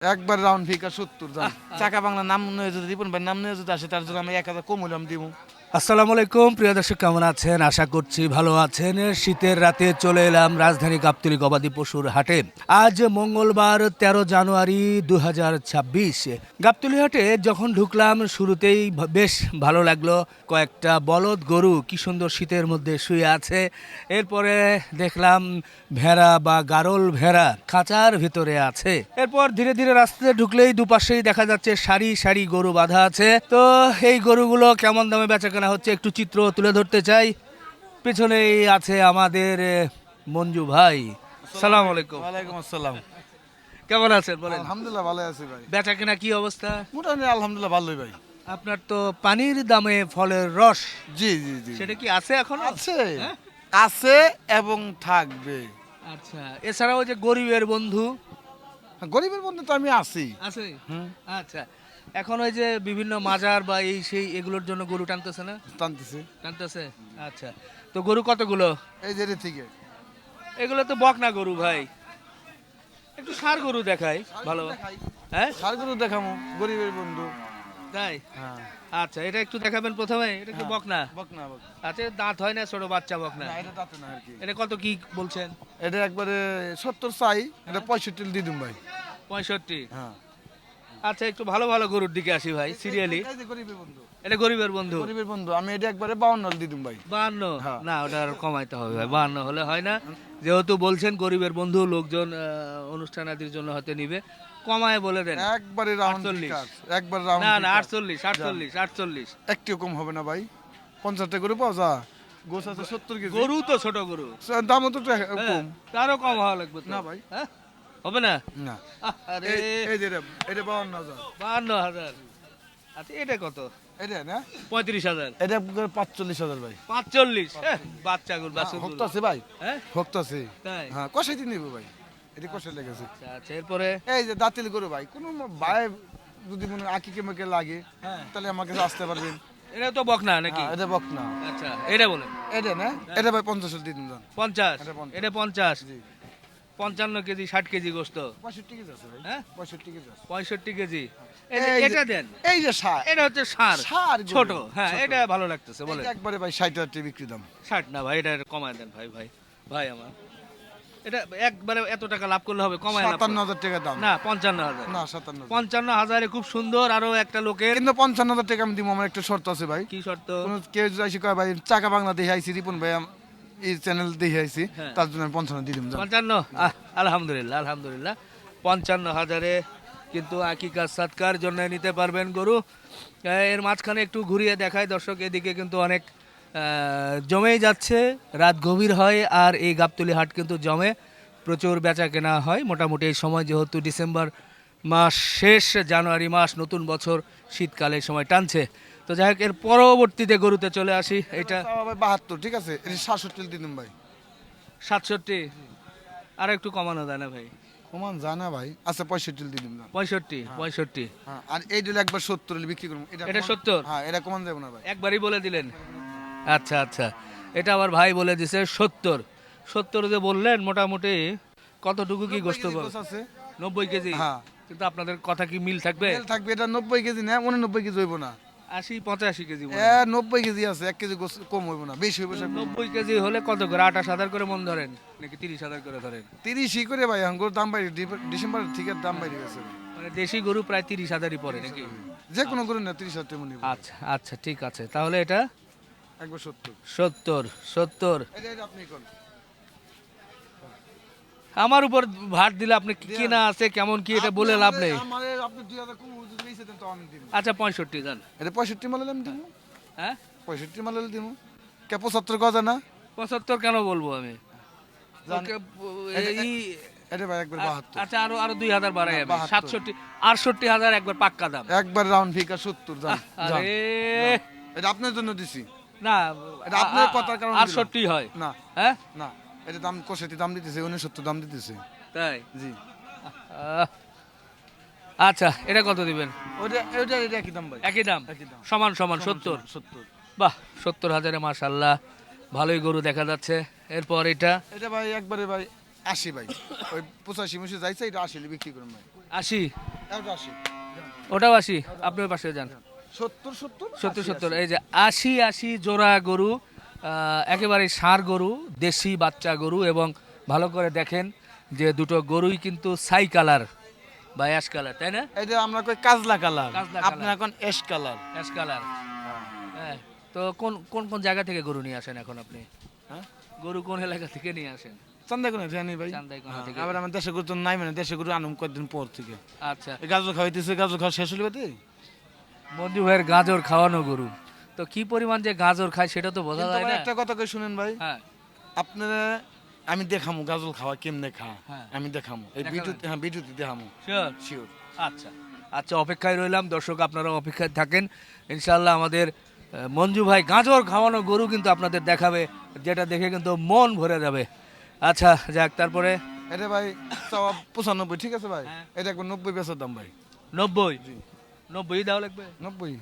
একবার রাউন্ড ফিকা 70 জান চাকা বাংলা নাম নিয়ে যদি রিপন ভাই নাম নিয়ে যদি আসে তার জন্য আমি 1000 কম হইলাম দিব। আসসালামু আলাইকুম প্রিয় দর্শক, কেমন আছেন? আশা করছি ভালো আছেন। শীতের রাতে চলে এলাম রাজধানী গাবতলী গবাদি পশুর হাটে। আজ মঙ্গলবার 13 জানুয়ারি 2026। গাবতলী হাটে যখন ঢুকলাম শুরুতেই বেশ ভালো লাগলো। কয়েকটা বলদ গরু কি সুন্দর শীতের মধ্যে শুয়ে আছে। এরপরে দেখলাম ভেড়া বা গারল ভেড়া খাঁচার ভিতরে আছে। এরপর ধীরে ধীরে রাস্তায় ঢুকলেই দুপাশেই দেখা যাচ্ছে সারি সারি গরু বাঁধা আছে। তো এই গরুগুলো কেমন দামে বেচা কেনা হচ্ছে একটু চিত্র তুলে ধরতে চাই। পেছনেই আছে আমাদের মঞ্জু ভাই। সালাম আলাইকুম। ওয়ালাইকুম আসসালাম। কেমন আছেন বলেন? আলহামদুলিল্লাহ ভালো আছি ভাই। বেচা কেনা কি অবস্থা? মোটামুটি আলহামদুলিল্লাহ ভালোই ভাই। আপনার তো পানির দামে ফলের রস, জি জি জি সেটা কি আছে এখন? আছে হ্যাঁ? আছে এবং থাকবে। আচ্ছা, এছাড়াও যে গরিবের বন্ধু গরিবের বন্ধু তো আমি আছি। আছে। হুম আচ্ছা, এখন ওই যে বিভিন্ন মাজার বা এই সেই এগুলোর জন্য গরু টানতেছে না? টানতেছি। টানতেছে। আচ্ছা, তো গরু কতগুলো? এই যে থেকে এগুলো তো বকনা গরু ভাই, একটু ষাঁড় গরু দেখাই ভালো। হ্যাঁ সারগুলো দেখামু গরিবের বন্ধু। তাই? হ্যাঁ আচ্ছা, এটা একটু দেখাবেন প্রথমে। এটা কি বকনা? বকনা বকনা। আচ্ছা, দাঁত হয় না, ছোট বাচ্চা বকনা। না এটা তাতে না আর কি। এটা কত কি বলছেন? এটা একবারে 70 চাই, এটা 65 দিয়ে দিম ভাই। 65। হ্যাঁ আচ্ছা, একটু ভালো ভালো গরুর দিকে আসি ভাই সিরিয়ালি। এই যে গরিবের বন্ধু। এটা গরিবের বন্ধু। গরিবের বন্ধু আমি এটা একবারে 52 দিয়ে দিম ভাই। 52? হ্যাঁ। না, ওটা আর কমাইতে হবে ভাই, 52 হলে হয় না। যেহেতু বলছেন গরিবের বন্ধু, লোকজন অনুষ্ঠান আদির জন্য হয়তো নিবে, কমায় বলে দেন। একবারে রাউন্ড 48 ফিকার একবার রাউন্ড না না, ফিকার। 48। একটিও কম হবে না ভাই। 50 টাকা করে পাওয়া যা গোছ আছে 70 কেজি। গরু তো ছোট গরু, দামও তো হ্যাঁ, কম। তারও কম হওয়া লাগবে তো। না ভাই। হ্যাঁ? হবে না? না আরে এই যে এটা 52,000। 52,000। আচ্ছা, এটা কত? এটা না 35,000। এটা 45,000 ভাই। 45? বাচ্চা গরু, বাছুর গরু। ভক্ত আছে ভাই। হ্যাঁ ভক্ত আছে। তাই? হ্যাঁ কষাই দিন নিব ভাই। এটা কষাই লেগেছে। আচ্ছা আচ্ছা, এরপরে এই যে দাঁতিল গরু ভাই, কোন ভাই যদি মনে আঁকি কেমকে লাগে হ্যাঁ, তাহলে আমার কাছে আসতে পারবেন। এটা তো বকনা নাকি? হ্যাঁ, এটা বকনা। আচ্ছা, এটা বলেন। এটা না এটা ভাই 50 দিয়ে দিন যান। 50? এটা 50। এটা 50? জি 55 কেজি, 60 কেজি গোস্ত। 65 কেজি আছে ভাই। হ্যাঁ? 65 কেজি আছে। 65 কেজি। এই যে- এটা দেন। এই যে ষাট এটা হচ্ছে ষাঁড়, ষাঁড় গরু। ছোট। হ্যাঁ, ছোট। এটা ভালো লাগতেছে বলেন। এটা একবারে ভাই 60,000 টাকা বিক্রি দাম। 60 না ভাই, এটা কমায় দেন ভাই। ভাই ভাই আমার এটা একবারে এত টাকা লাভ করলে হবে? কমায় লাভ করুন। 57,000 টাকা দাম। না, 55,000। না 57,000। 55,000 খুব সুন্দর। আরো একটা লোকের কিন্তু 55,000 টাকা আমি দিব, আমার একটা শর্ত আছে ভাই। কি শর্ত? কোন কেউ যদি এসে কয় ভাই চাকা বাংলা দেখে আইছি রিপন ভাই এই চ্যানেল দেখে আইছি, হ্যাঁ। তার জন্য আমি 55 দিয়ে দিম যান। 55? আলহামদুলিল্লাহ আলহামদুলিল্লাহ। 55,000-এ কিন্তু আকিকার সাদকার জন্য নিতে পারবেন গরু। এর মাঝখানে একটু ঘুরিয়ে দেখায় দর্শক, এদিকে কিন্তু অনেক জমেই যাচ্ছে। রাত গভীর হয় আর এই গাবতলী হাট কিন্তু জমে, প্রচুর বেচা কেনা হয় মোটামুটি এই সময়, যেহেতু ডিসেম্বর মাস শেষ, জানুয়ারি মাস, নতুন বছর, শীতকালে সময় টানছে। তো যাই হোক, এর পরবর্তীতে গরুতে চলে আসি। এটা চাওয়া ভাই 72, ঠিক আছে, এটা 67 দিয়ে দিম ভাই। 67? আর একটু কমানো যায় না ভাই? কমান জানা ভাই, আচ্ছা 65 দিয়ে দিম না। 65? হ্যাঁ আর এই দিলে একবার 70 হলে বিক্রি করব। এটা কমান- 70? হ্যাঁ এটা কমান যাবে না ভাই। একবারই বলে দিলেন। আচ্ছা আচ্ছা, এটা আবার ভাই বলে দিছে 70 যে বললেন, মোটামুটি কতটুকু কি গোস্ত 90 কেজি পাবে? গোছ আছে। 90 কেজি? হ্যাঁ কিন্তু আপনাদের কথা কি মিল থাকবে? তেল থাকবে, এটা 90 কেজি না 89 কেজি হইব না। 80-85 কেজি মনে এ হয়। 90 কেজি আছে, 1 কেজি গোছ কম হইব না, বেশি হইব সব। 90 কেজি হলে কত করে? 28,000 করে মন ধরেন নাকি 30,000 করে ধরেন? 30 করে ভাই, এখন গরুর দাম বাইরে, ডিসেম্বর থেকে দাম বাইরে গেছে। মানে দেশি গরু প্রায় 30,000-ই পড়ে নাকি? যে কোনো গরু না 30,000 টাকা নিব। আচ্ছা আচ্ছা, ঠিক আছে, তাহলে এটা একবার 70। 70। এটা আপনি কোন আমার উপর ভাট দিলে আপনি কিনা আছে কেমন কি এটা বলে লাভ নেই। আমারে আপনি 2000 কম যদি বেচে দেন তো আমি দিব। আচ্ছা, 65 জান। এটা 65 মালে আমি দিব। হ্যাঁ, 65 মালে দিব। কে 75 কথা না? 75 কেন বলবো আমি? জান- ওকে, এটা ভাই একবার 72। আচ্ছা, আরো 2,000 বাড়াই আমি, 72 67, 68,000 একবার পাক্কা দাম। একবার রাউন্ড ফিকা 70 জান। জান। আরে এটা আপনার জন্য দিছি। না, এটা আপনার কথার কারণে দিলাম। 68 হয়? না হ্যাঁ না, এটা দাম কষাইতে দাম দিতেছে 69 দাম দিতেছে। তাই? জি আহ, আচ্ছা, এটা কত দিবেন? ওটা এটা কি দাম ভাই? একই দাম? একই দাম। সমান সমান 70? 70। বাহ, 70,000-এ মাশাআল্লাহ ভালোই গরু দেখা যাচ্ছে। এরপর এটা এটা ভাই একবারে ভাই 80 ভাই। ওই 85 মুশি যাইছে, এটা 80 বিক্রি করুন ভাই। 80, এটা 80 ওটাও 80, আপনি ওই পাশে যান। 70 70 70 70, এই যে 80 80 জোড়া গরু, একেবারে ষাঁড় গরু, দেশি বাচ্চা গরু, এবং ভালো করে দেখেন যে দুটো গরুই কিন্তু ছাই কালার বা অ্যাশ কালার, তাই না? এটা আমরা কই কাজলা কালার, কাজলা আপনার এখন এশ কালার। Ash colour. হ্যাঁ, তো কোন কোন কোন জায়গা থেকে গরু নিয়ে আসেন এখন আপনি? হ্যাঁ গরু কোন এলাকা থেকে নিয়ে আসেন? চান্দাইকোনা জানি ভাই। চান্দাইকোনা থেকে। আবার আমার দেশে গরু তো নাই, মানে দেশে গরু আনুম কয়েকদিন পর থেকে। আচ্ছা, এই গাজর খাওয়াইতেছে, গাজর খাওয়া শেষ হলে বাদে। মঞ্জু ভাইয়ের গাজর খাওয়ানো গরু, তো কি পরিমাণ যে গাজর খায় সেটা তো বোঝা কিন্তু যায় ভাই না। একটা কথা কই শুনেন ভাই, হ্যাঁ, আপনারা আমি দেখামু গাজর খাওয়া কেমনে খা, হ্যাঁ। আমি দেখামু এই দেখাবেন? ভিডিওতে, হ্যাঁ ভিডিওতে দেখামু শিওর। শিওর। আচ্ছা আচ্ছা, অপেক্ষায় রইলাম। দর্শক আপনারা অপেক্ষায় থাকেন, ইনশাল্লাহ আমাদের মঞ্জু ভাই গাজর খাওয়ানো গরু কিন্তু আপনাদের দেখাবে, যেটা দেখে কিন্তু মন ভরে যাবে। আচ্ছা যাক, তারপরে এটা ভাই চাওয়া 95, ঠিক আছে ভাই? হ্যাঁ। এটা একবার 90 বেচার দাম ভাই। 90, 90 দেওয়া লাগবে। 90,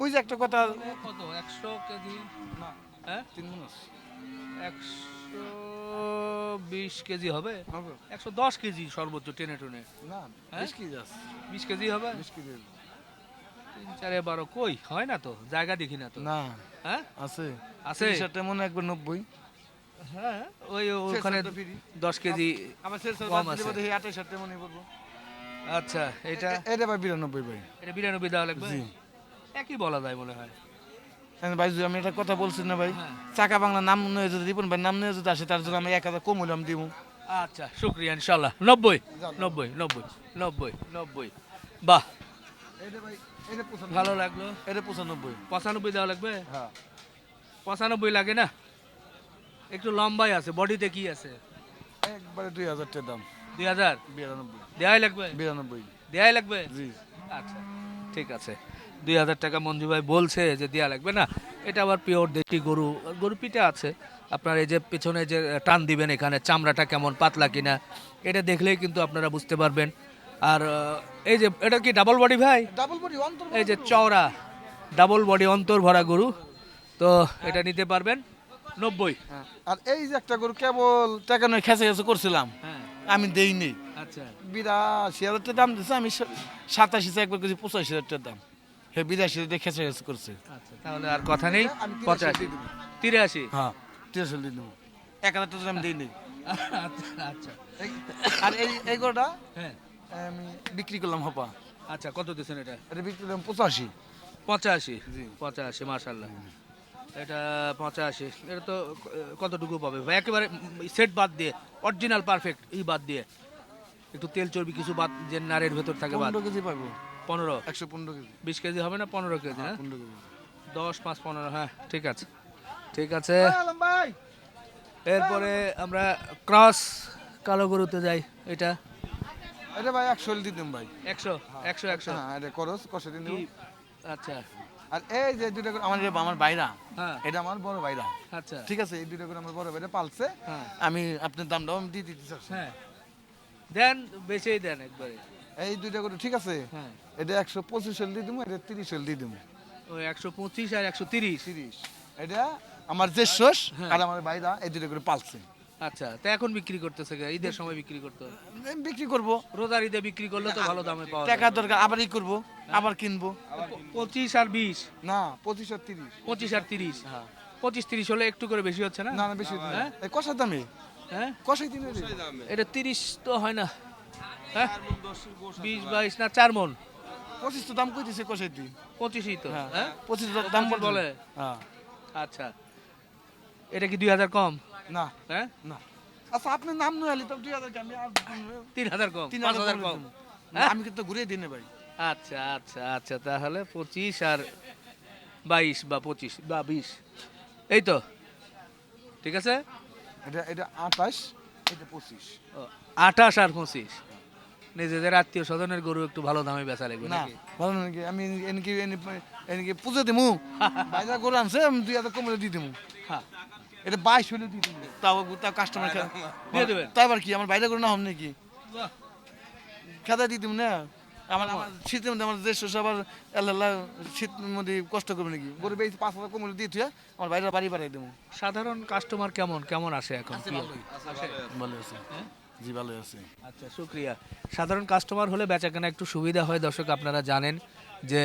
ওই যে একটা কথা, কত, 100 কেজি? না হ্যাঁ, 3 মণস 120 কেজি হবে, হবে 110 কেজি সর্বোচ্চ টেনে টুনে। না, হ্যাঁ? 20 কেজি আছে, 20 কেজি হবে, 20 কেজি আছে। 3 4 12 কই হয় না তো, জায়গা দেখি না তো। না হ্যাঁ, আছে আছে। সেটা মনে হয় একবার 90। হ্যাঁ, ওই ওখানে শেরশাটা ফ্রি। 10 কেজি আমার শেষ কম আছে। দেখি 28 মনে পড়বো। আচ্ছা, এটা এটা ভাই 92 ভাই। এটা 92 দেওয়া লাগবে। জি। একই বলা যায় মনে হয়। ভাই যদি আমি একটা কথা বলছি না ভাই, হ্যাঁ। চাকা বাংলা নাম নিয়ে যদি রিপন ভাই নাম নিয়ে যদি আসে, তার জন্য আমি 1000 কম হইলাম দিব। আচ্ছা, শুক্রিয়া, ইনশাল্লাহ। 90 90 90 90 90, বাহ, এটা ভাই, এটা 95, ভালো লাগলো। এটা 95। 95 দেওয়া লাগবে। হ্যাঁ 95 লাগে না, একটু লম্বাই আছে, বডিতে কি আছে? একবারে 2000 টাকা দাম। 2000 92 দেওয়াই লাগবে। 92 দেওয়াই লাগবে। জি। আচ্ছা ঠিক আছে, 2000 টাকা মঞ্জু ভাই বলছে যে দেওয়া লাগবে না। এটা আবার পিওর দেশি গরু, গরু পিঠে আছে। আপনার এই যে পেছনে যে টান দিবেন, এখানে চামড়াটা কেমন পাতলা কিনা, এটা দেখলেই কিন্তু আপনারা বুঝতে পারবেন। আর এই যে এটা কি ডাবল বডি ভাই? ডাবল বডি অন্তর। এই যে চওড়া ডাবল বডি অন্তর ভরা গরু, তো এটা নিতে পারবেন 90। আর এই যে একটা গরু কেবল টাকা নয় খেসে খেসে করছিলাম, হ্যাঁ, আমি দেইনি। আচ্ছা 82,000 টাকা দাম দিচ্ছে, আমি 87 একবার কেজি 85,000 টাকা দাম। হ্যাঁ 82 দিয়ে খেসে খেসে করছে। আচ্ছা, তাহলে আর কথা নেই। আমি 85 83। হ্যাঁ 83 দিয়ে দেবো, 1000 টাকা আমি দিইনি। আচ্ছা আচ্ছা, আর এই গরুটা হ্যাঁ, আমি বিক্রি করলাম হপা, আচ্ছা কত দিচ্ছেন এটা? এটা বিক্রি করলাম 85। 85, জি। 85 মাশাআল্লাহ। এটা 85, এটা তো কতটুকু পাবে ভাই? একেবারে সেট বাদ দিয়ে, অরিজিনাল পারফেক্ট এই বাদ দিয়ে, একটু তেল চর্বি কিছু বাদ, যে নারের ভেতর থাকে বাদ। 15 কেজি পাবো, 15, 115 কেজি। 20 কেজি হবে না, 15 কেজি না? 15 কেজি। 10 5 15, হ্যাঁ ঠিক আছে ঠিক আছে। আলম ভাই, এরপরে আমরা ক্রস কালো গরুতে যাই। এটা এটা ভাই 100 দিয়ে দিন ভাই। 100 100 100 হ্যাঁ এটা করস কষে দিন দেবো। কি? আচ্ছা আর এই যে দুইটা করে আমার ভাইরা, হ্যাঁ, এটা আমার বড় ভাইরা, আচ্ছা ঠিক আছে? এই দুইটা করে আমার বড় ভাইরা পালছে। হ্যাঁ আমি আপনার দামটাও আমি দিয়ে দিতে চাচ্ছি। হ্যাঁ, দেন বেচেই দেন একবারে। এই দুইটা করে, ঠিক আছে? হ্যাঁ, এটা 125 দিয়ে দিব, এটা 30 দিয়ে দিব। ওই 125 আর 130। 30 এটা আমার যে শেষ, হ্যাঁ। আর আমার ভাইরা এই দুইটা করে পালছে। আচ্ছা, তা এখন বিক্রি করতেছে কে? ঈদের সময় বিক্রি করতো, আমি বিক্রি করব, রোজার ঈদে বিক্রি করলে তো ভালো দামে পাওয়া টাকা যায়। দরকার, আবার ই করব, আবার কিনবো। 25 আর 20, না 25 আর 30। 25 আর 30, হ্যাঁ 25 30 হলে একটু করে বেশি হচ্ছে না? না না বেশি দিন। হ্যাঁ? এই কষার দামে, হ্যাঁ, কষাই দিন রে। এটা 30 তো হয় না, হ্যাঁ 20 22 না 4 মন, 25 তো দাম কই দিছে কষাই দি। 25ই তো। হ্যাঁ হ্যাঁ 25 দাম 25 বলে। হ্যাঁ আচ্ছা, এটা কি 2000 কম? না হ্যাঁ, না। আচ্ছা আপনার নাম নয় আলি তো 2000 কে আমি আর 3000 কম, 3000 5000 কম। না, হ্যাঁ? আমি কিন্তু ঘুরিয়ে দিনে ভাই। আচ্ছা আচ্ছা আচ্ছা, তাহলে 25 আর 22 বা 25 বা 20, এই তো ঠিক আছে। এটা এটা 28, এটা 25। 28 আর 25, নিজেদের আত্মীয় স্বজনের গরু একটু ভালো দামে বেচা লাগবে না নাকি? ভালো নাকি? আমি এনকি পুজো দিমু, বাইরে করে আনছে, আমি 2000 কমলে দিয়ে দিমু। হ্যাঁ, এটা 22 হলে দিয়ে দিমু, তাও কাস্টমার দিয়ে দেবেন। তাই আবার কি আমার বাইরে করে না হম নাকি? বাহ, খেদা দিয়ে দিমু না। আমার শীতের মধ্যে আমার দেশ আবার আল্লাহ শীত মধ্যে কষ্ট করবে নাকি? গরু বেশি 5000 কমলে দিয়ে তুই আমার বাইরে বাড়ি বাড়াই দেবো। সাধারণ কাস্টমার কেমন কেমন আসে এখন? কি? ভালো আছে। হ্যাঁ? জি ভালো আছে। আচ্ছা, শুক্রিয়া। সাধারণ কাস্টমার হলে বেচাকেনা একটু সুবিধা হয়, দর্শক আপনারা জানেন যে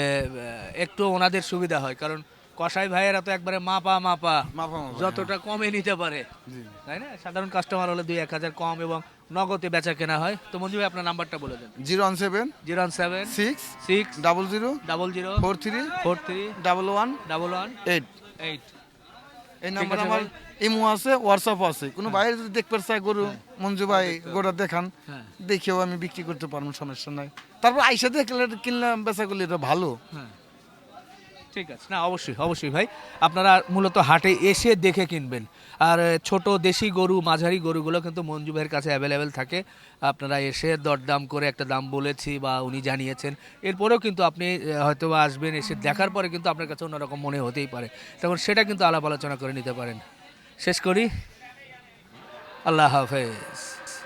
একটু ওনাদের সুবিধা হয়, কারণ কসাই ভাইয়েরা তো একবারে মাপা মাপা মাপা, যতটা কমে নিতে পারে, জি। তাই না? সাধারণ কাস্টমার হলে 2-1000 কম এবং নগদে বেচা কেনা হয়। তো মঞ্জু ভাই আপনার নাম্বারটা বলে দেন। 017 017 6 6 00 00 43 43 11 11 8। 8। এই নাম্বার আছে আমার ইমো আছে, হোয়াটসঅ্যাপ আছে। কোনো বাইরে যদি দেখতে চায় গরু, মঞ্জু ভাই গরুটা দেখান, হ্যাঁ দেখেও আমি বিক্রি করতে পারবো, সমস্যা নাই। তারপর আইসা দেখলে কিনলাম বেচা করলে এটা ভালো। হ্যাঁ, ঠিক আছে। না, অবশ্যই অবশ্যই ভাই, আপনারা মূলত হাটে এসে দেখে কিনবেন। আর ছোট দেশি গরু, মাঝারি গরুগুলো কিন্তু মঞ্জু ভাইয়ের কাছে অ্যাভেলেবেল থাকে। আপনারা এসে দরদাম করে, একটা দাম বলেছি বা উনি জানিয়েছেন, এরপরেও কিন্তু আপনি হয়তো বা আসবেন, এসে দেখার পরে কিন্তু আপনার কাছে অন্যরকম মনে হতেই পারে, তখন সেটা কিন্তু আলাপ আলোচনা করে নিতে পারেন। শেষ করি, আল্লাহ হাফেজ।